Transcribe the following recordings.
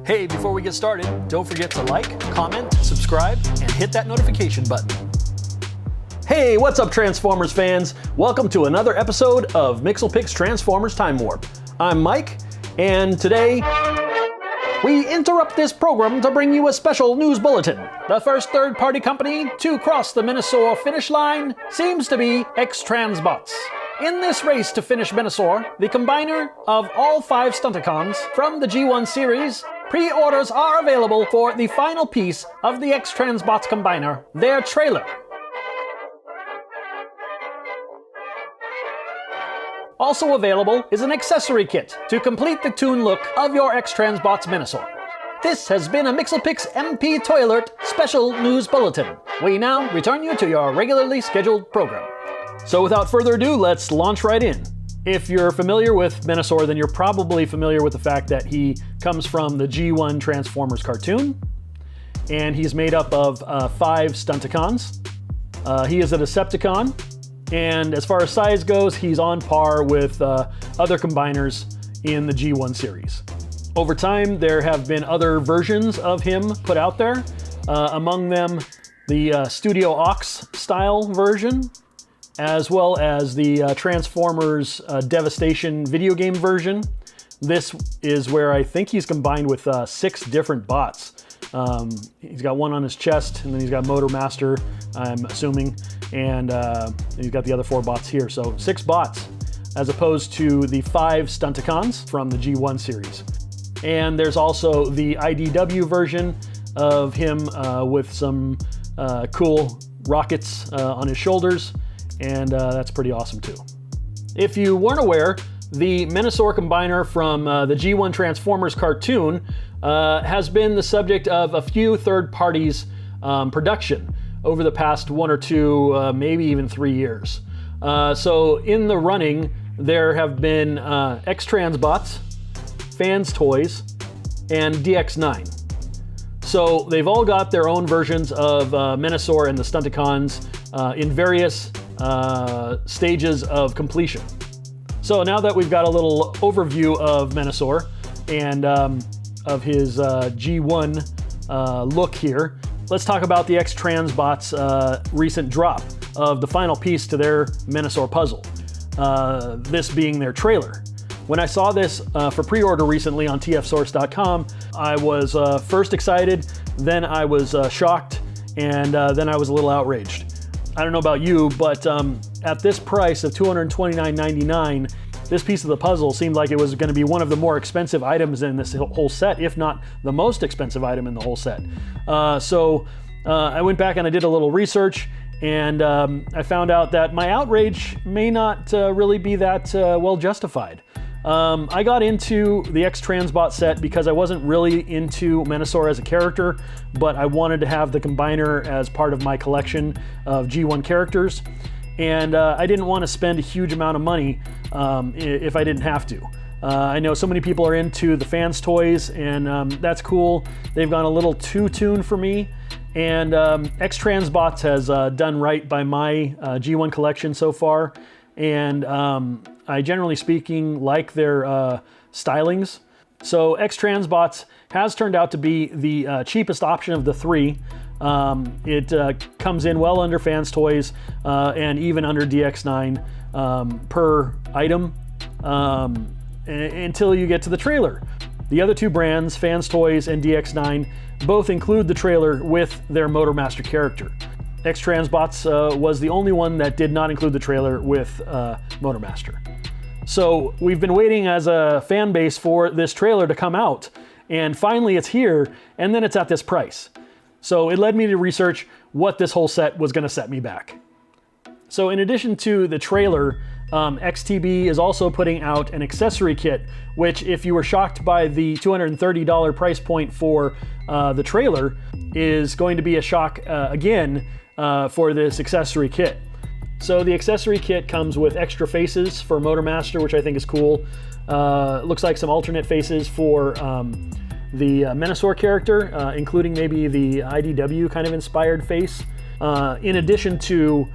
Hey, before we get started, don't forget to like, comment, subscribe, and hit that notification button. Hey, what's up Transformers fans? Welcome to another episode of MixelPix Transformers Time Warp. I'm Mike, and today we interrupt this program to bring you a special news bulletin. The first third-party company to cross the Menasor finish line seems to be X-Transbots. In this race to finish Menasor, the combiner of all 5 Stunticons from the G1 series, pre-orders are available for the final piece of the X-Transbots combiner, their trailer. Also available is an accessory kit to complete the toon look of your X-Transbots Menasor. This has been a MixelPix MP Toy Alert special news bulletin. We now return you to your regularly scheduled program. So without further ado, let's launch right in. If you're familiar with Menasor, then you're probably familiar with the fact that he comes from the G1 Transformers cartoon, and he's made up of 5 Stunticons. He is a Decepticon, and as far as size goes, he's on par with other combiners in the G1 series. Over time, there have been other versions of him put out there, among them the Studio Ox style version, as well as the Transformers Devastation video game version. This is where I think he's combined with 6 different bots. He's got one on his chest, and then he's got Motormaster, I'm assuming, and he's got the other 4 bots here. So 6 bots, as opposed to the 5 Stunticons from the G1 series. And there's also the IDW version of him with some cool rockets on his shoulders, and that's pretty awesome too. If you weren't aware, the Menasor combiner from the G1 Transformers cartoon has been the subject of a few third parties' production over the past 1 or 2, maybe even 3 years. So in the running, there have been X-Transbots, Fans Toys, and DX9. So they've all got their own versions of Menasor and the Stunticons in various stages of completion. So now that we've got a little overview of Menasor and of his G1 look here, let's talk about the X-Transbots recent drop of the final piece to their Menasor puzzle, this being their trailer. When I saw this for pre-order recently on tfsource.com, I was first excited, then I was shocked, and then I was a little outraged. I don't know about you, but at this price of $229.99, this piece of the puzzle seemed like it was going to be one of the more expensive items in this whole set, if not the most expensive item in the whole set. So I went back and I did a little research, and I found out that my outrage may not really be that well justified. I got into the X-Transbot set because I wasn't really into Menasor as a character, but I wanted to have the combiner as part of my collection of G1 characters, and I didn't want to spend a huge amount of money if I didn't have to. I know so many people are into the Fans Toys, and that's cool. They've gone a little too tuned for me, and X-Transbots has done right by my G1 collection so far, and I generally speaking like their stylings. So X-Transbots has turned out to be the cheapest option of the 3. It comes in well under Fans Toys and even under DX9 per item until you get to the trailer. The other 2 brands, Fans Toys and DX9, both include the trailer with their Motormaster character. X-Transbots was the only one that did not include the trailer with Motormaster. So we've been waiting as a fan base for this trailer to come out, and finally it's here, and then it's at this price. So it led me to research what this whole set was going to set me back. So in addition to the trailer, XTB is also putting out an accessory kit, which, if you were shocked by the $230 price point for the trailer, is going to be a shock again for this accessory kit. So the accessory kit comes with extra faces for Motormaster, which I think is cool. Looks like some alternate faces for the Menasor character, including maybe the IDW kind of inspired face, in addition to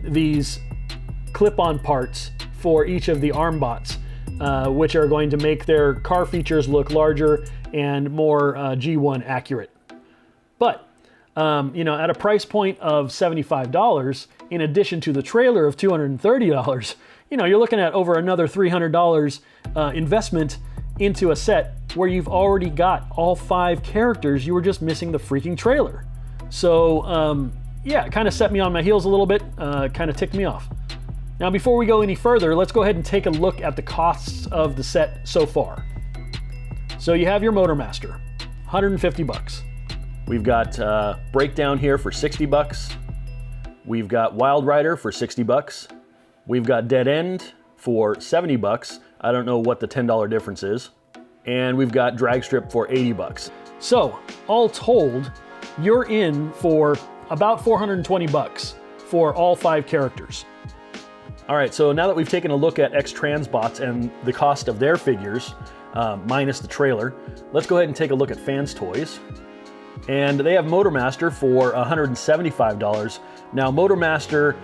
these clip-on parts for each of the arm bots. which are going to make their car features look larger and more G1 accurate. But, you know, at a price point of $75, in addition to the trailer of $230, you know, you're looking at over another $300 investment into a set where you've already got all 5 characters. You were just missing the freaking trailer. So, yeah, it kind of set me on my heels a little bit, kind of ticked me off. Now, before we go any further, let's go ahead and take a look at the costs of the set so far. So you have your Motormaster, 150 bucks. We've got Breakdown here for 60 bucks. We've got Wildrider for 60 bucks. We've got Dead End for 70 bucks. I don't know what the $10 difference is. And we've got Dragstrip for 80 bucks. So, all told, you're in for about 420 bucks for all 5 characters. All right, so now that we've taken a look at X-Transbots and the cost of their figures, minus the trailer, let's go ahead and take a look at Fans Toys. And they have Motormaster for $175. Now, Motormaster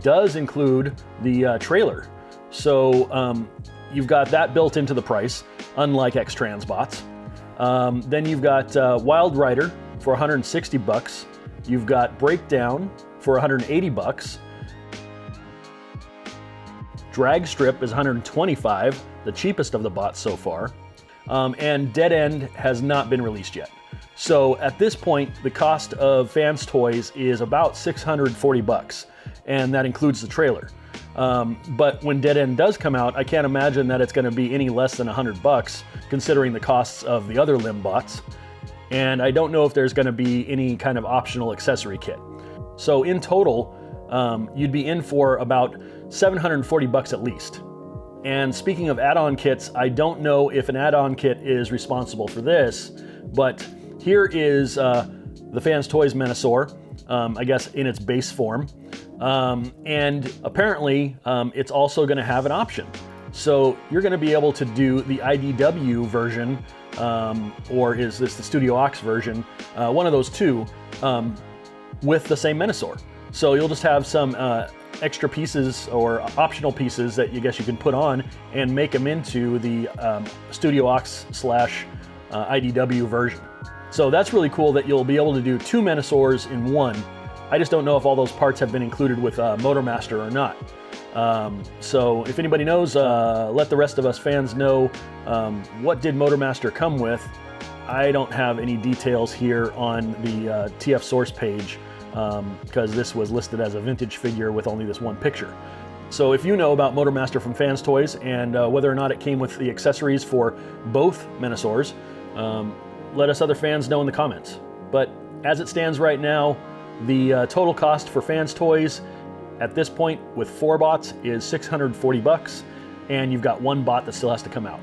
does include the trailer. So you've got that built into the price, unlike X-Transbots. Then you've got Wildrider for 160 bucks. You've got Breakdown for 180 bucks. Dragstrip is 125, the cheapest of the bots so far. And Dead End has not been released yet. So at this point, the cost of Fans Toys is about 640 bucks, and that includes the trailer. But when Dead End does come out, I can't imagine that it's going to be any less than 100 bucks, considering the costs of the other limb bots. And I don't know if there's going to be any kind of optional accessory kit. So in total, you'd be in for about 740 bucks at least. And speaking of add-on kits, I don't know if an add-on kit is responsible for this, but here is the Fans Toys Menasor, I guess in its base form. And apparently it's also going to have an option. So you're going to be able to do the IDW version, or is this the Studio Ox version, one of those two, with the same Menasor. So you'll just have some extra pieces or optional pieces that you guess you can put on and make them into the Studio Ox / IDW version. So that's really cool that you'll be able to do 2 Menasors in one. I just don't know if all those parts have been included with Motormaster or not. So if anybody knows, let the rest of us fans know what did Motormaster come with. I don't have any details here on the TF source page because this was listed as a vintage figure with only this one picture. So if you know about Motormaster from Fans Toys and whether or not it came with the accessories for both Menasors, let us other fans know in the comments. But as it stands right now, the total cost for Fans Toys at this point with 4 bots is 640 bucks, and you've got 1 bot that still has to come out.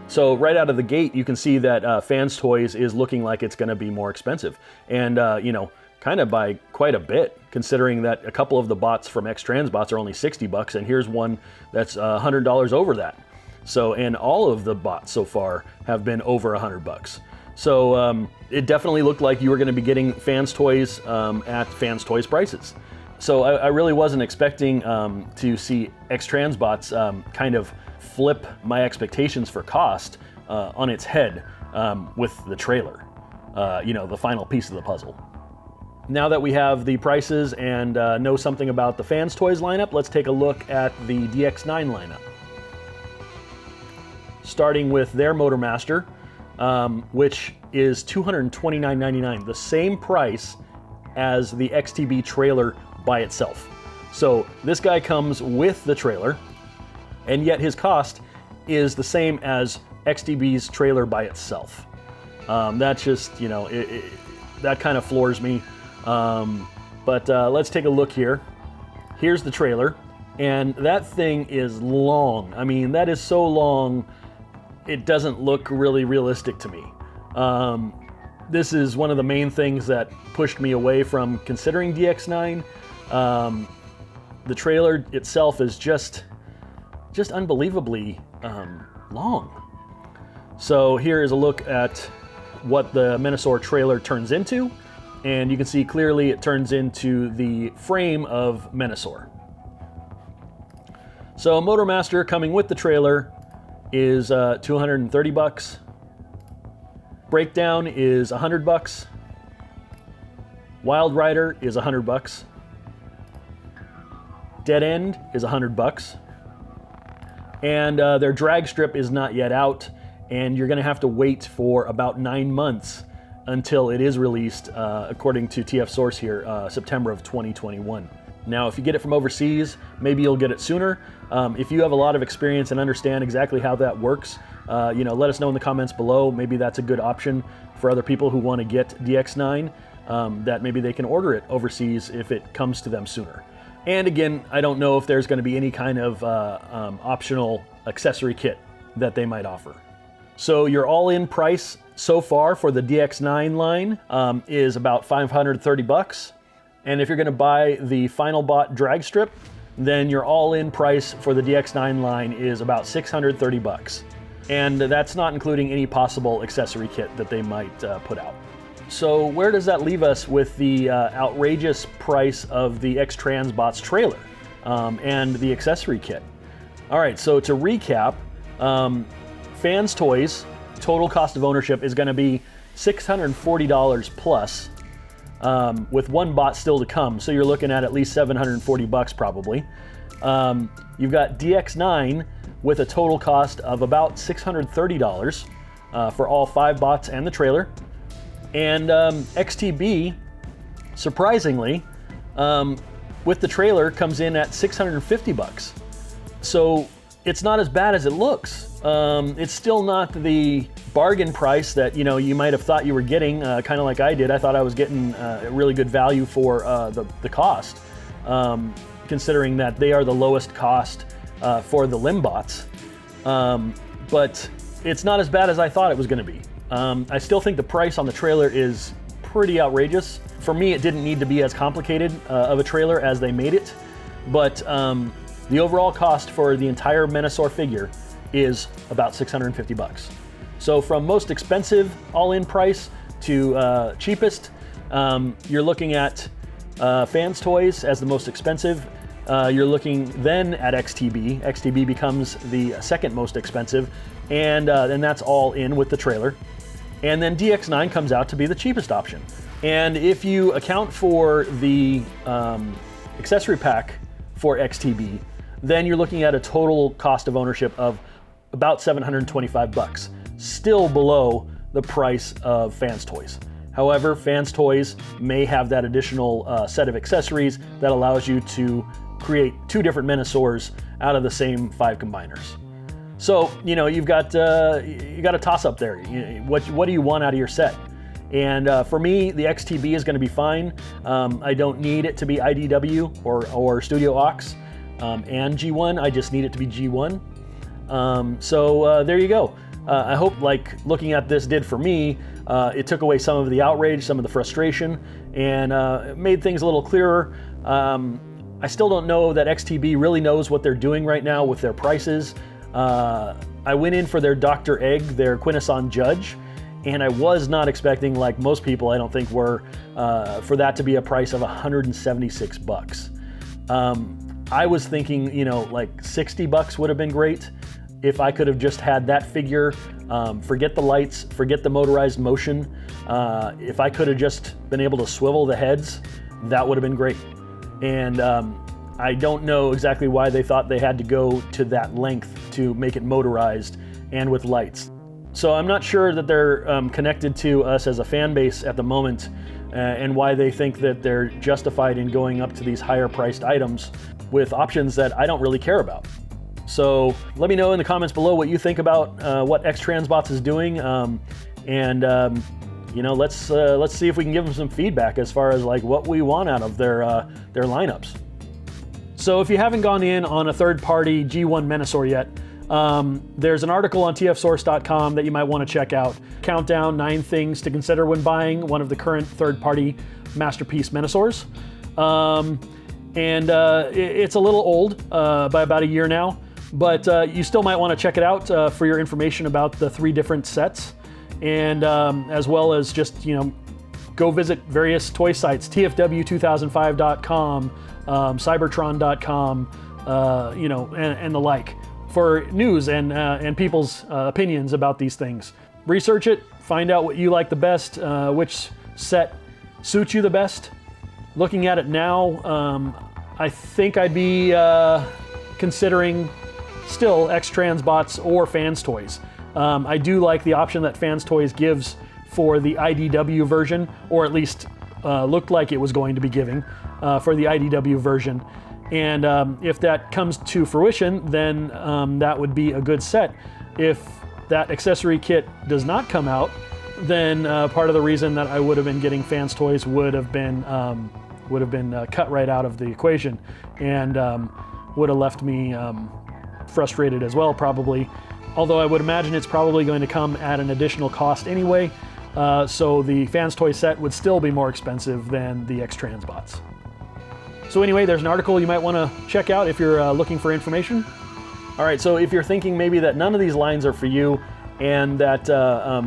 So right out of the gate, you can see that Fans Toys is looking like it's going to be more expensive, and you know, kind of by quite a bit, considering that a couple of the bots from X-Transbots are only 60 bucks, and here's one that's $100 over that. So, and all of the bots so far have been over 100 bucks. So it definitely looked like you were going to be getting Fans Toys at Fans Toys prices. So I really wasn't expecting to see X-Transbots kind of flip my expectations for cost on its head with the trailer, you know, the final piece of the puzzle. Now that we have the prices and know something about the Fans Toys lineup, let's take a look at the DX9 lineup. Starting with their Motormaster, which is $229.99, the same price as the XTB trailer by itself. So this guy comes with the trailer, and yet his cost is the same as XTB's trailer by itself. That's just, you know, that kind of floors me. But let's take a look here. Here's the trailer, and that thing is long. I mean, that is so long, it doesn't look really realistic to me. This is one of the main things that pushed me away from considering DX9. The trailer itself is just unbelievably long. So here is a look at what the Menasor trailer turns into, and you can see clearly it turns into the frame of Menasor. So Motormaster coming with the trailer, is 230 bucks. Breakdown is 100 bucks. Wildrider is 100 bucks. Dead End is 100 bucks. And their Dragstrip is not yet out, and you're gonna have to wait for about 9 months until it is released, according to TF Source here, September of 2021. Now, if you get it from overseas, maybe you'll get it sooner. If you have a lot of experience and understand exactly how that works, you know, let us know in the comments below. Maybe that's a good option for other people who want to get DX9, that maybe they can order it overseas if it comes to them sooner. And again, I don't know if there's going to be any kind of optional accessory kit that they might offer. So your all-in price so far for the DX9 line is about 530 bucks. And if you're going to buy the final bought Dragstrip, then your all-in price for the DX9 line is about 630 bucks. And that's not including any possible accessory kit that they might put out. So where does that leave us with the outrageous price of the X-Transbots trailer and the accessory kit? All right, so to recap, Fans Toys total cost of ownership is going to be $640 plus, with one bot still to come. So you're looking at least 740 bucks probably. You've got DX9 with a total cost of about $630 for all 5 bots and the trailer. And XTB, surprisingly, with the trailer comes in at 650 bucks. So it's not as bad as it looks. It's still not the bargain price that you might have thought you were getting, kind of like I did. I thought I was getting a really good value for the cost, considering that they are the lowest cost for the limb bots. But it's not as bad as I thought it was going to be. I still think the price on the trailer is pretty outrageous. For me, it didn't need to be as complicated of a trailer as they made it, but the overall cost for the entire Menasor figure is about 650 bucks. So from most expensive all-in price to cheapest, you're looking at Fans Toys as the most expensive. You're looking then at XTB. XTB becomes the second most expensive, and that's all in with the trailer. And then DX9 comes out to be the cheapest option. And if you account for the accessory pack for XTB, then you're looking at a total cost of ownership of about 725 bucks, still below the price of Fans Toys. However, Fans Toys may have that additional set of accessories that allows you to create 2 different Menasors out of the same 5 combiners. So, you've got you got a toss up there. What do you want out of your set? And for me, the XTB is going to be fine. I don't need it to be IDW or Studio Aux and G1. I just need it to be G1. So there you go. I hope, like looking at this did for me, it took away some of the outrage, some of the frustration, and made things a little clearer. I still don't know that XTB really knows what they're doing right now with their prices. I went in for their Dr. Egg, their Quintesson Judge, and I was not expecting, like most people I don't think were, for that to be a price of 176 bucks. I was thinking, like 60 bucks would have been great if I could have just had that figure. Forget the lights, forget the motorized motion. If I could have just been able to swivel the heads, that would have been great. And I don't know exactly why they thought they had to go to that length to make it motorized and with lights. So I'm not sure that they're connected to us as a fan base at the moment, and why they think that they're justified in going up to these higher priced items with options that I don't really care about. So let me know in the comments below what you think about what X-Transbots is doing, and let's see if we can give them some feedback as far as like what we want out of their lineups. So if you haven't gone in on a third-party G1 Menasor yet, there's an article on tfsource.com that you might want to check out. Countdown 9 things to consider when buying one of the current third-party Masterpiece Menasors. It's a little old, by about a year now, but you still might want to check it out for your information about the 3 different sets, and as well as just, go visit various toy sites, tfw2005.com, cybertron.com, and the like. for news and people's opinions about these things. Research it, find out what you like the best, which set suits you the best. Looking at it now, I think I'd be considering still X-Transbots or Fans Toys. I do like the option that Fans Toys gives for the IDW version, or at least looked like it was going to be giving for the IDW version. And if that comes to fruition, then that would be a good set. If that accessory kit does not come out, then part of the reason that I would have been getting Fans Toys would have been cut right out of the equation, and would have left me frustrated as well, probably. Although I would imagine it's probably going to come at an additional cost anyway, so the Fans Toy set would still be more expensive than the X-Transbots. So anyway, there's an article you might want to check out if you're looking for information. All right, so if you're thinking maybe that none of these lines are for you and that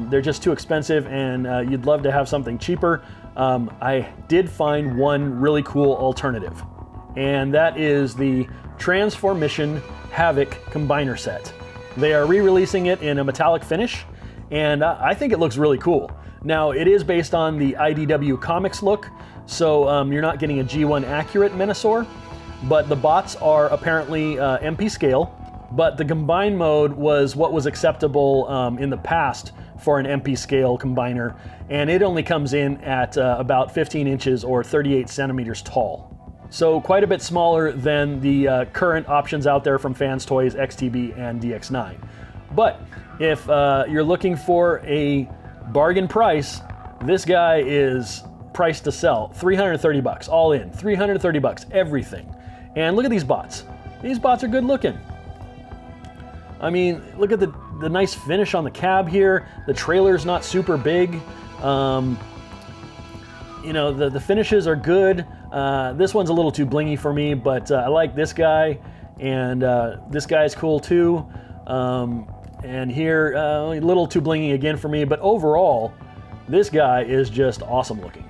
they're just too expensive and you'd love to have something cheaper, I did find one really cool alternative, and that is the Transformission Havoc Combiner Set. They are re-releasing it in a metallic finish, and I think it looks really cool. Now, it is based on the IDW Comics look, so you're not getting a G1 accurate Menasor, but the bots are apparently MP scale, but the combine mode was what was acceptable in the past for an MP scale combiner, and it only comes in at about 15 inches or 38 centimeters tall. So quite a bit smaller than the current options out there from Fans Toys, XTB, and DX9. But if you're looking for a bargain price, this guy is priced to sell. 330 bucks, all in. 330 bucks, everything. And look at these bots. These bots are good looking. I mean, look at the nice finish on the cab here. The trailer's not super big. You know, the finishes are good. This one's a little too blingy for me, but I like this guy, and this guy's cool too. And here, a little too blingy again for me, but overall, this guy is just awesome looking.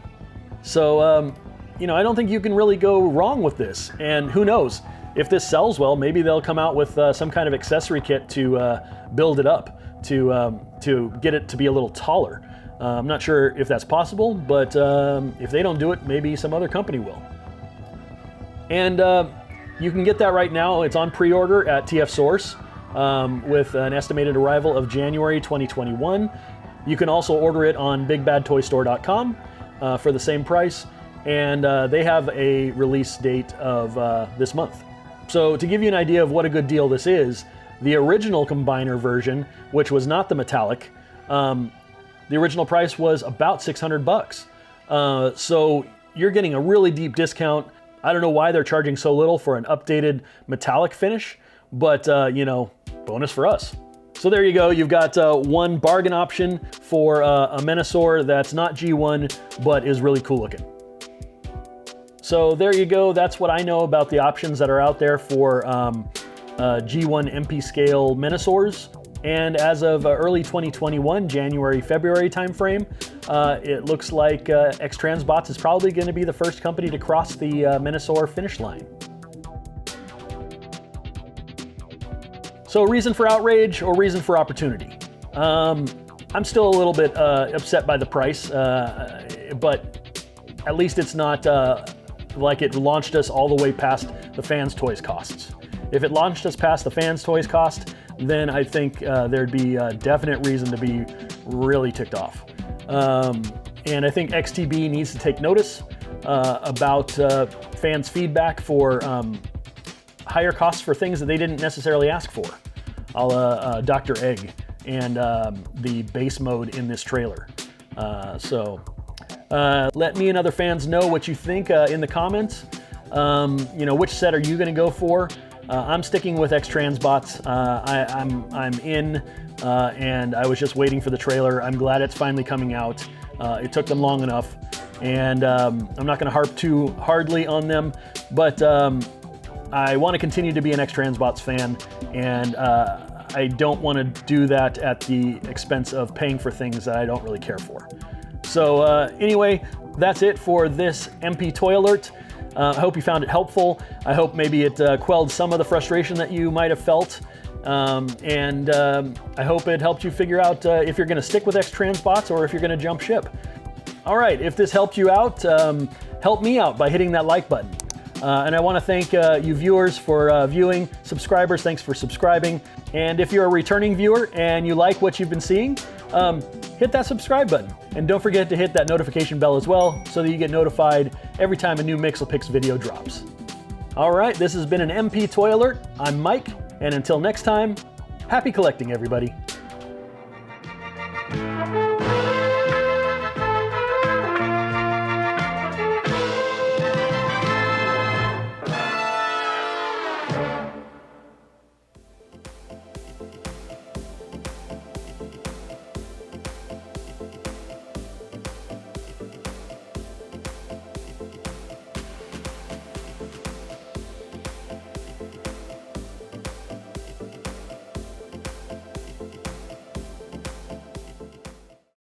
So, you know, I don't think you can really go wrong with this. And who knows, if this sells well, maybe they'll come out with some kind of accessory kit to build it up, to get it to be a little taller. I'm not sure if that's possible, but if they don't do it, maybe some other company will. And you can get that right now. It's on pre-order at TF Source with an estimated arrival of January 2021. You can also order it on BigBadToyStore.com for the same price, and they have a release date of this month. So to give you an idea of what a good deal this is, the original combiner version, which was not the metallic, the original price was about 600 bucks. So you're getting a really deep discount. I don't know why they're charging so little for an updated metallic finish, but you know, bonus for us. So there you go. You've got one bargain option for a Menasor that's not G1, but is really cool looking. So there you go. That's what I know about the options that are out there for G1 MP scale Menasors. And as of early 2021, January, February timeframe, it looks like X-Transbots is probably going to be the first company to cross the Menasor finish line. So reason for outrage or reason for opportunity? I'm still a little bit upset by the price, but at least it's not like it launched us all the way past the Fans Toys costs. If it launched us past the Fans Toys cost, then I think there'd be a definite reason to be really ticked off. And I think XTB needs to take notice about fans' feedback for higher costs for things that they didn't necessarily ask for, a la Dr. Egg and the base mode in this trailer. So let me and other fans know what you think in the comments. You know, which set are you going to go for? I'm sticking with X-Transbots. I'm in, and I was just waiting for the trailer. I'm glad it's finally coming out. It took them long enough, and I'm not going to harp too hardly on them, but I want to continue to be an X-Transbots fan, and I don't want to do that at the expense of paying for things that I don't really care for. So anyway, that's it for this MP Toy Alert. I hope you found it helpful. I hope maybe it quelled some of the frustration that you might have felt. I hope it helped you figure out if you're going to stick with X-Transbots or if you're going to jump ship. All right, if this helped you out, help me out by hitting that like button. And I want to thank you viewers for viewing, subscribers, thanks for subscribing. And if you're a returning viewer and you like what you've been seeing, hit that subscribe button. And don't forget to hit that notification bell as well so that you get notified every time a new Mixelpix video drops. All right, this has been an MP Toy Alert. I'm Mike, and until next time, happy collecting, everybody.